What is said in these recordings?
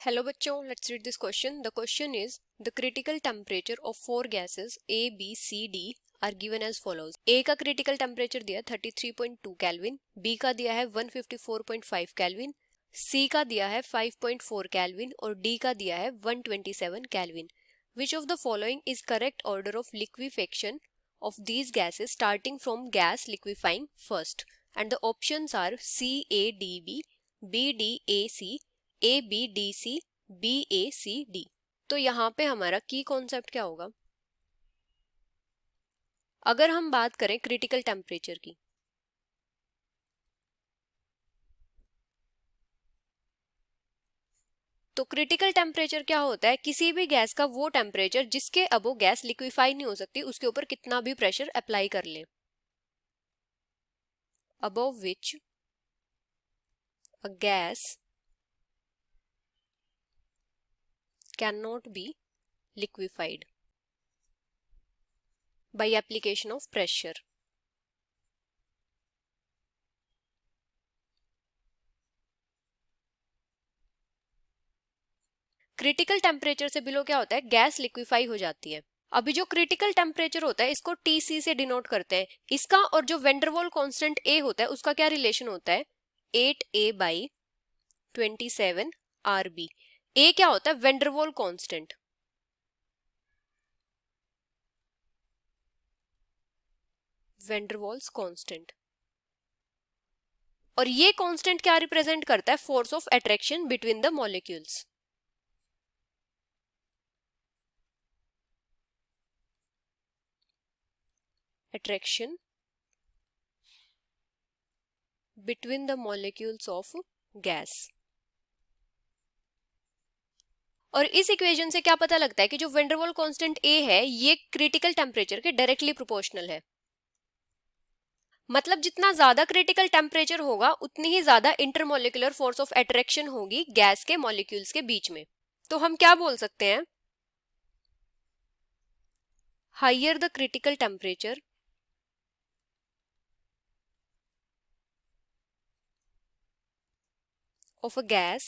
Hello बच्चों, let's read this question. The question is the critical temperature of four gases A, B, C, D are given as follows. A का critical temperature दिया 33.2 kelvin, B का दिया है 154.5 kelvin, C का दिया है 5.4 kelvin और D का दिया है 127 kelvin. Which of the following is correct order of liquefaction of these gases starting from gas liquefying first? And the options are C A D B, B D A C, A B D C, B A C D. तो यहाँ पे हमारा की concept क्या होगा? अगर हम बात करें क्रिटिकल टेम्परेचर की, तो क्रिटिकल टेम्परेचर क्या होता है? किसी भी गैस का वो टेम्परेचर जिसके अबो गैस लिक्विफाई नहीं हो सकती, उसके ऊपर कितना भी प्रेशर अप्लाई कर ले. Above which a gas cannot be liquefied by application of pressure. Critical temperature से बिलो क्या होता है? गैस लिक्विफाई हो जाती है. अभी जो क्रिटिकल टेम्परेचर होता है इसको टीसी से डिनोट करते हैं. इसका और जो वेंडरवॉल कांस्टेंट ए होता है उसका क्या रिलेशन होता है? 8a by 27 RB. ए क्या होता है? Van der Waals constant. Van der Waals constant. और ये कांस्टेंट क्या रिप्रेजेंट करता है? Force of attraction between the molecules. Attraction between the molecules of gas. और इस इक्वेशन से क्या पता लगता है कि जो वेंडरवॉल कांस्टेंट ए है ये क्रिटिकल टेम्परेचर के डायरेक्टली प्रोपोर्शनल है. मतलब जितना ज्यादा क्रिटिकल टेम्परेचर होगा उतनी ही ज्यादा इंटरमोलिकुलर फोर्स ऑफ अट्रैक्शन होगी गैस के मॉलिक्यूल्स के बीच में. तो हम क्या बोल सकते हैं? Higher the critical temperature of a gas,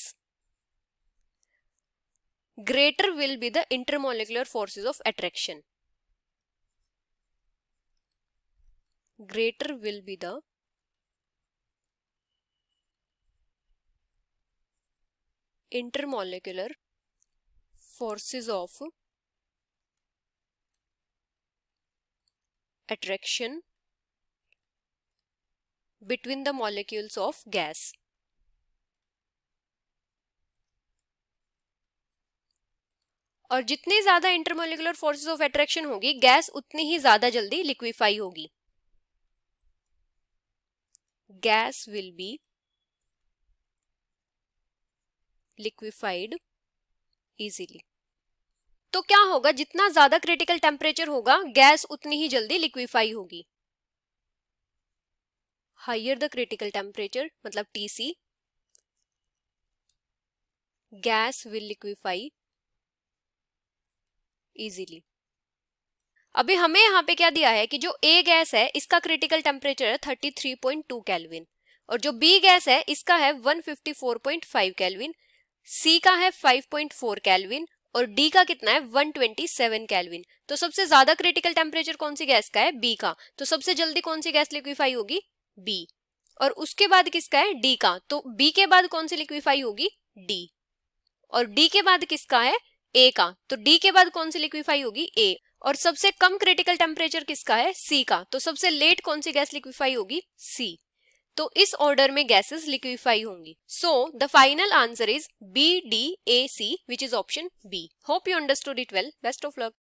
greater will be the intermolecular forces of attraction. Greater will be the intermolecular forces of attraction between the molecules of gas. और जितनी ज्यादा इंटरमोलिकुलर फोर्सेस ऑफ अट्रैक्शन होगी gas उतनी ही ज्यादा जल्दी liquefy होगी. Gas will be liquefied easily. तो क्या होगा? जितना ज्यादा क्रिटिकल टेम्परेचर होगा गैस उतनी ही जल्दी लिक्विफाई होगी. हायर द क्रिटिकल टेम्परेचर मतलब TC, gas will liquefy easily. अभी हमें यहाँ पे क्या दिया है कि जो ए गैस है इसका क्रिटिकल टेम्परेचर है 33.2 केल्विन और जो बी गैस है इसका है 154.5 केल्विन, सी का है 5.4 केल्विन और डी का कितना है? 127 केल्विन. तो सबसे ज्यादा क्रिटिकल टेम्परेचर कौन सी गैस का है? बी का. तो सबसे जल्दी कौन सी गैस लिक्विफाई होगी? बी. और उसके बाद किसका है? डी का. तो बी के बाद कौन सी लिक्विफाई होगी? डी. और डी के बाद किसका है? ए का. तो डी के बाद कौन सी लिक्विफाई होगी? ए. और सबसे कम क्रिटिकल टेम्परेचर किसका है? सी का. तो सबसे लेट कौन सी गैस लिक्विफाई होगी? सी. तो इस ऑर्डर में गैसेस लिक्विफाई होंगी. So the final answer is B D A C, which is option B. Hope you understood it well. Best of luck.